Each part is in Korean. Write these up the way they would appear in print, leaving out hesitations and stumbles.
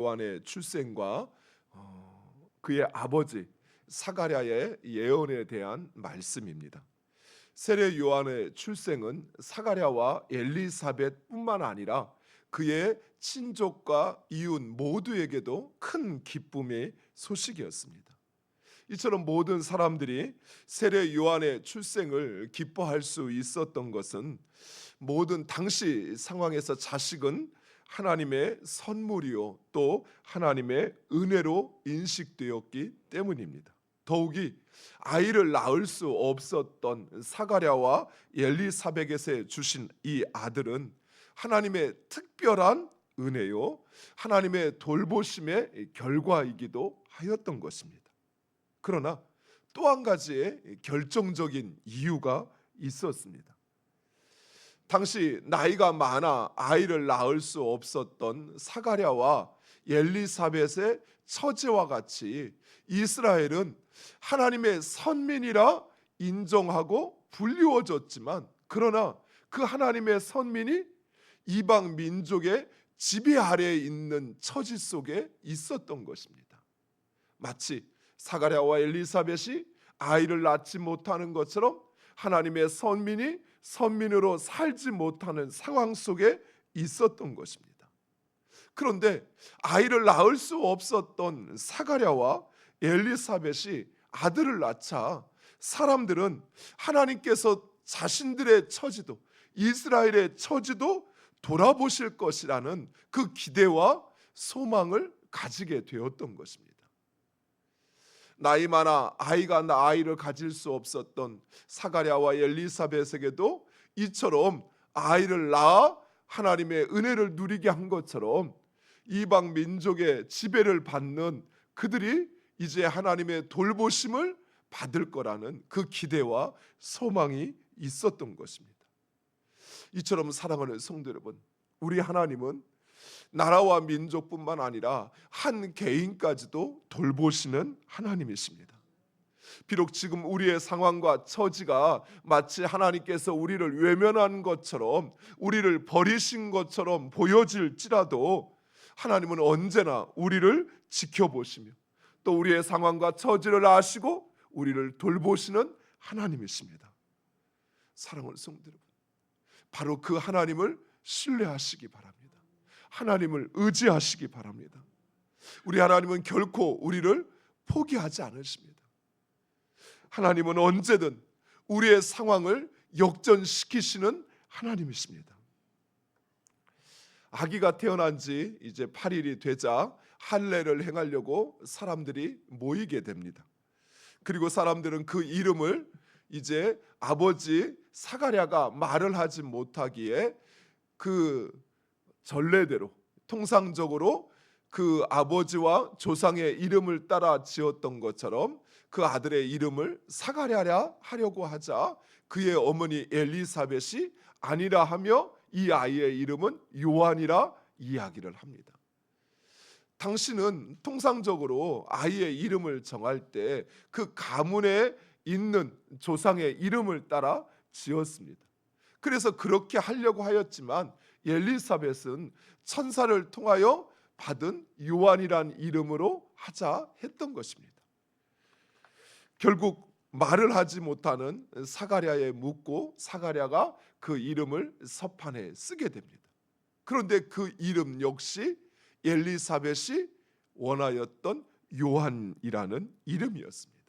요한의 출생과 그의 아버지 사가랴의 예언에 대한 말씀입니다. 세례 요한의 출생은 사가랴와 엘리사벳뿐만 아니라 그의 친족과 이웃 모두에게도 큰 기쁨의 소식이었습니다. 이처럼 모든 사람들이 세례 요한의 출생을 기뻐할 수 있었던 것은 모든 당시 상황에서 자식은 하나님의 선물이요 또 하나님의 은혜로 인식되었기 때문입니다. 더욱이 아이를 낳을 수 없었던 사가랴와 엘리사벳에게 주신 이 아들은 하나님의 특별한 은혜요 하나님의 돌보심의 결과이기도 하였던 것입니다. 그러나 또 한 가지의 결정적인 이유가 있었습니다. 당시 나이가 많아 아이를 낳을 수 없었던 사가랴와 엘리사벳의 처제와 같이 이스라엘은 하나님의 선민이라 인정하고 불리워졌지만 그러나 그 하나님의 선민이 이방 민족의 지배 아래에 있는 처지 속에 있었던 것입니다. 마치 사가랴와 엘리사벳이 아이를 낳지 못하는 것처럼 하나님의 선민이 선민으로 살지 못하는 상황 속에 있었던 것입니다. 그런데 아이를 낳을 수 없었던 사가랴와 엘리사벳이 아들을 낳자 사람들은 하나님께서 자신들의 처지도 이스라엘의 처지도 돌아보실 것이라는 그 기대와 소망을 가지게 되었던 것입니다. 나이 많아 아이를 가질 수 없었던 사가랴와 엘리사벳에게도 이처럼 아이를 낳아 하나님의 은혜를 누리게 한 것처럼 이방 민족의 지배를 받는 그들이 이제 하나님의 돌보심을 받을 거라는 그 기대와 소망이 있었던 것입니다. 이처럼 사랑하는 성도 여러분, 우리 하나님은 나라와 민족뿐만 아니라 한 개인까지도 돌보시는 하나님이십니다. 비록 지금 우리의 상황과 처지가 마치 하나님께서 우리를 외면한 것처럼 우리를 버리신 것처럼 보여질지라도 하나님은 언제나 우리를 지켜보시며 또 우리의 상황과 처지를 아시고 우리를 돌보시는 하나님이십니다. 사랑하는 성도 여러분, 바로 그 하나님을 신뢰하시기 바랍니다. 하나님을 의지하시기 바랍니다. 우리 하나님은 결코 우리를 포기하지 않으십니다. 하나님은 언제든 우리의 상황을 역전시키시는 하나님이십니다. 아기가 태어난 지 이제 8일이 되자 할례를 행하려고 사람들이 모이게 됩니다. 그리고 사람들은 그 이름을 이제 아버지 사가랴가 말을 하지 못하기에 그 전례대로 통상적으로 그 아버지와 조상의 이름을 따라 지었던 것처럼 그 아들의 이름을 사가랴라 하려고 하자 그의 어머니 엘리사벳이 아니라 하며 이 아이의 이름은 요한이라 이야기를 합니다. 당신은 통상적으로 아이의 이름을 정할 때 그 가문에 있는 조상의 이름을 따라 지었습니다. 그래서 그렇게 하려고 하였지만 엘리사벳은 천사를 통하여 받은 요한이란 이름으로 하자 했던 것입니다. 결국 말을 하지 못하는 사가랴에 묻고 사가랴가 그 이름을 서판에 쓰게 됩니다. 그런데 그 이름 역시 엘리사벳이 원하였던 요한이라는 이름이었습니다.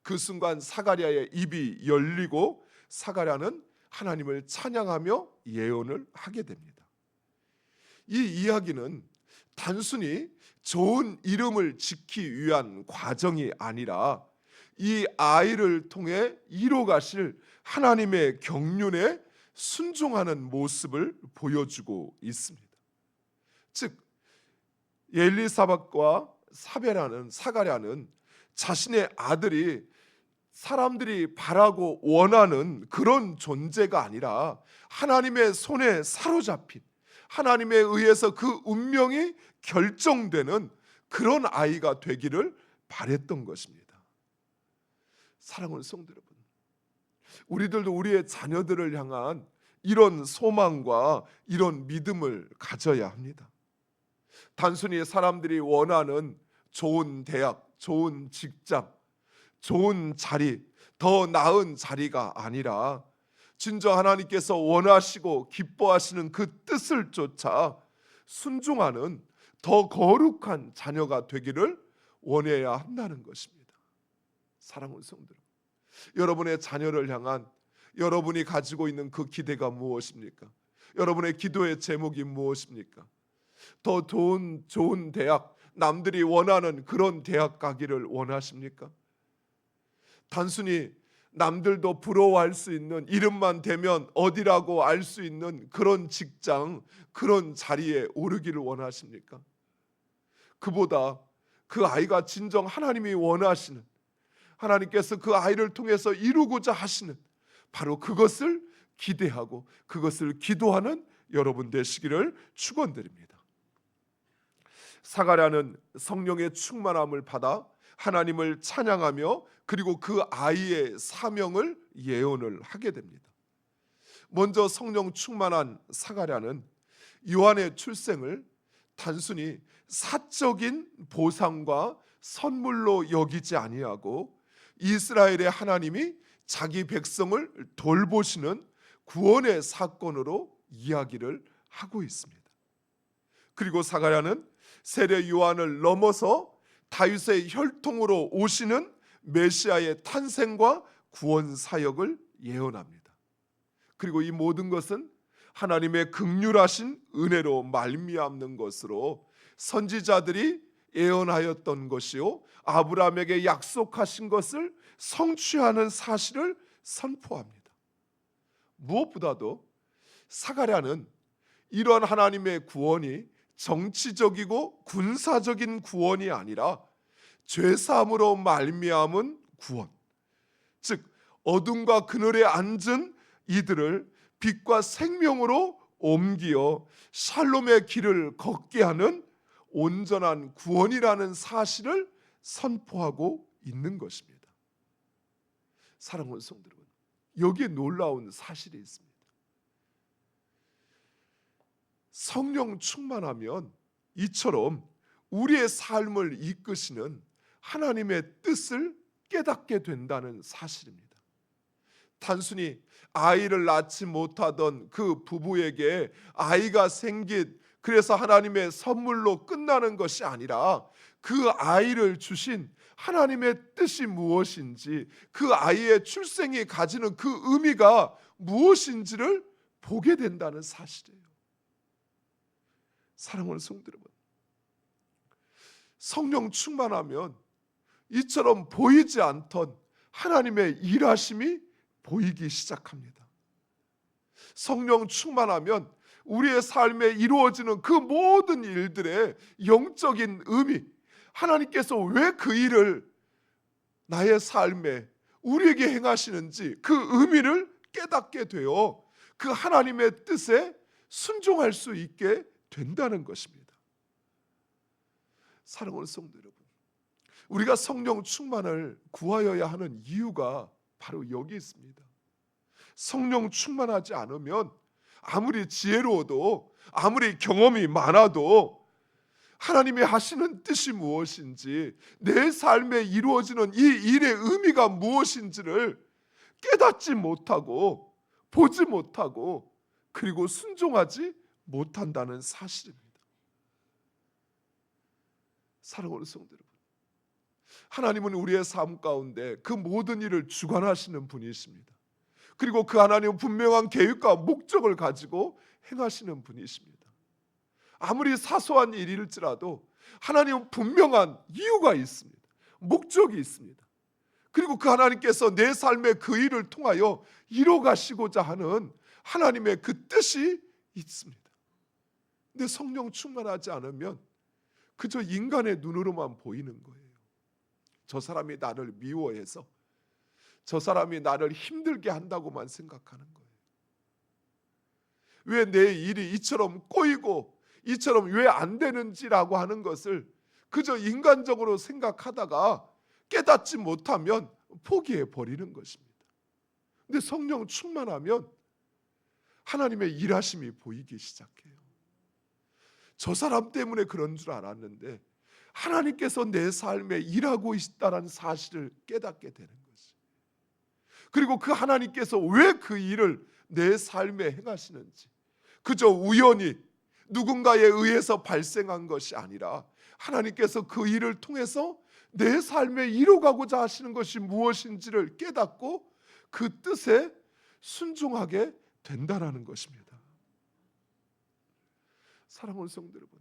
그 순간 사가랴의 입이 열리고 사가랴는 하나님을 찬양하며 예언을 하게 됩니다. 이 이야기는 단순히 좋은 이름을 짓기 위한 과정이 아니라 이 아이를 통해 이뤄가실 하나님의 경륜에 순종하는 모습을 보여주고 있습니다. 즉 엘리사벳과 사가랴는 자신의 아들이 사람들이 바라고 원하는 그런 존재가 아니라 하나님의 손에 사로잡힌 하나님에 의해서 그 운명이 결정되는 그런 아이가 되기를 바랬던 것입니다. 사랑하는 성도 여러분, 우리들도 우리의 자녀들을 향한 이런 소망과 이런 믿음을 가져야 합니다. 단순히 사람들이 원하는 좋은 대학, 좋은 직장, 좋은 자리, 더 나은 자리가 아니라 진정 하나님께서 원하시고 기뻐하시는 그 뜻을 쫓아 순종하는 더 거룩한 자녀가 되기를 원해야 한다는 것입니다. 사랑하는 성도들, 여러분의 자녀를 향한 여러분이 가지고 있는 그 기대가 무엇입니까? 여러분의 기도의 제목이 무엇입니까? 더 좋은 대학, 남들이 원하는 그런 대학 가기를 원하십니까? 단순히 남들도 부러워할 수 있는, 이름만 대면 어디라고 알 수 있는 그런 직장, 그런 자리에 오르기를 원하십니까? 그보다 그 아이가 진정 하나님이 원하시는, 하나님께서 그 아이를 통해서 이루고자 하시는 바로 그것을 기대하고 그것을 기도하는 여러분 되시기를 축원드립니다. 사가랴는 성령의 충만함을 받아 하나님을 찬양하며 그리고 그 아이의 사명을 예언을 하게 됩니다. 먼저 성령 충만한 사가랴는 요한의 출생을 단순히 사적인 보상과 선물로 여기지 아니하고 이스라엘의 하나님이 자기 백성을 돌보시는 구원의 사건으로 이야기를 하고 있습니다. 그리고 사가랴는 세례 요한을 넘어서 다윗의 혈통으로 오시는 메시아의 탄생과 구원 사역을 예언합니다. 그리고 이 모든 것은 하나님의 긍휼하신 은혜로 말미암는 것으로 선지자들이 예언하였던 것이요 아브라함에게 약속하신 것을 성취하는 사실을 선포합니다. 무엇보다도 사가랴는 이러한 하나님의 구원이 정치적이고 군사적인 구원이 아니라 죄사함으로 말미암은 구원, 즉 어둠과 그늘에 앉은 이들을 빛과 생명으로 옮기어 샬롬의 길을 걷게 하는 온전한 구원이라는 사실을 선포하고 있는 것입니다. 사랑하는 성도 여러분, 여기에 놀라운 사실이 있습니다. 성령 충만하면 이처럼 우리의 삶을 이끄시는 하나님의 뜻을 깨닫게 된다는 사실입니다. 단순히 아이를 낳지 못하던 그 부부에게 아이가 생긴, 그래서 하나님의 선물로 끝나는 것이 아니라 그 아이를 주신 하나님의 뜻이 무엇인지, 그 아이의 출생이 가지는 그 의미가 무엇인지를 보게 된다는 사실이에요. 사랑하는 성도 여러분, 성령 충만하면 이처럼 보이지 않던 하나님의 일하심이 보이기 시작합니다. 성령 충만하면 우리의 삶에 이루어지는 그 모든 일들의 영적인 의미, 하나님께서 왜 그 일을 나의 삶에 우리에게 행하시는지 그 의미를 깨닫게 되어 그 하나님의 뜻에 순종할 수 있게 된다는 것입니다. 사랑하는 성도 여러분, 우리가 성령 충만을 구하여야 하는 이유가 바로 여기 있습니다. 성령 충만하지 않으면 아무리 지혜로워도 아무리 경험이 많아도 하나님이 하시는 뜻이 무엇인지, 내 삶에 이루어지는 이 일의 의미가 무엇인지를 깨닫지 못하고 보지 못하고 그리고 순종하지 못한다는 사실입니다. 사랑하는 성도 여러분, 하나님은 우리의 삶 가운데 그 모든 일을 주관하시는 분이십니다. 그리고 그 하나님은 분명한 계획과 목적을 가지고 행하시는 분이십니다. 아무리 사소한 일일지라도 하나님은 분명한 이유가 있습니다. 목적이 있습니다. 그리고 그 하나님께서 내 삶의 그 일을 통하여 이뤄가시고자 하는 하나님의 그 뜻이 있습니다. 근데 성령 충만하지 않으면 그저 인간의 눈으로만 보이는 거예요. 저 사람이 나를 미워해서, 저 사람이 나를 힘들게 한다고만 생각하는 거예요. 왜 내 일이 이처럼 꼬이고 이처럼 왜 안 되는지라고 하는 것을 그저 인간적으로 생각하다가 깨닫지 못하면 포기해 버리는 것입니다. 근데 성령 충만하면 하나님의 일하심이 보이기 시작해요. 저 사람 때문에 그런 줄 알았는데 하나님께서 내 삶에 일하고 있다는 사실을 깨닫게 되는 것이. 그리고 그 하나님께서 왜 그 일을 내 삶에 행하시는지, 그저 우연히 누군가에 의해서 발생한 것이 아니라 하나님께서 그 일을 통해서 내 삶에 이루가고자 하시는 것이 무엇인지를 깨닫고 그 뜻에 순종하게 된다라는 것입니다. 사랑하는 성도 여러분,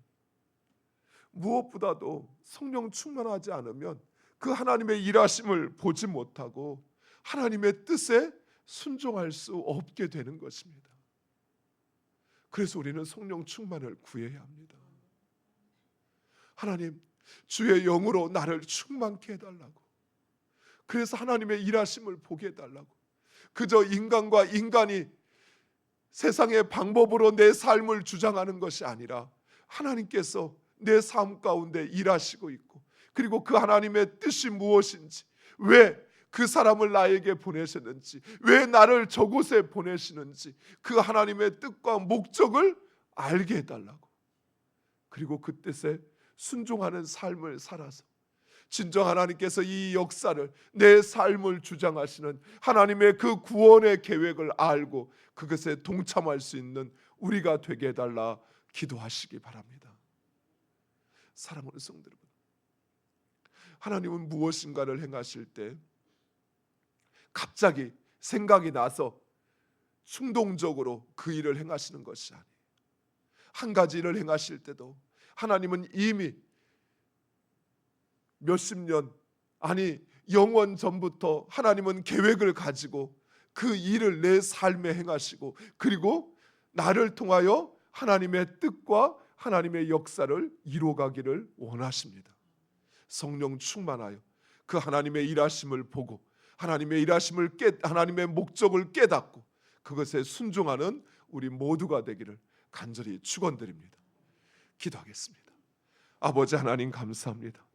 무엇보다도 성령 충만하지 않으면 그 하나님의 일하심을 보지 못하고 하나님의 뜻에 순종할 수 없게 되는 것입니다. 그래서 우리는 성령 충만을 구해야 합니다. 하나님, 주의 영으로 나를 충만케 해달라고. 그래서 하나님의 일하심을 보게 해달라고. 그저 인간과 인간이 세상의 방법으로 내 삶을 주장하는 것이 아니라 하나님께서 내 삶 가운데 일하시고 있고, 그리고 그 하나님의 뜻이 무엇인지, 왜 그 사람을 나에게 보내셨는지, 왜 나를 저곳에 보내시는지 그 하나님의 뜻과 목적을 알게 해달라고. 그리고 그 뜻에 순종하는 삶을 살아서 진정 하나님께서 이 역사를, 내 삶을 주장하시는 하나님의 그 구원의 계획을 알고 그것에 동참할 수 있는 우리가 되게 해달라 기도하시기 바랍니다. 사랑하는 성도 여러분, 하나님은 무엇인가를 행하실 때 갑자기 생각이 나서 충동적으로 그 일을 행하시는 것이 아니에요. 한 가지 일을 행하실 때도 하나님은 이미 몇십 년, 아니 영원 전부터 하나님은 계획을 가지고 그 일을 내 삶에 행하시고, 그리고 나를 통하여 하나님의 뜻과 하나님의 역사를 이루어가기를 원하십니다. 성령 충만하여 그 하나님의 일하심을 보고 하나님의 일하심을 하나님의 목적을 깨닫고 그것에 순종하는 우리 모두가 되기를 간절히 축원드립니다. 기도하겠습니다. 아버지 하나님, 감사합니다.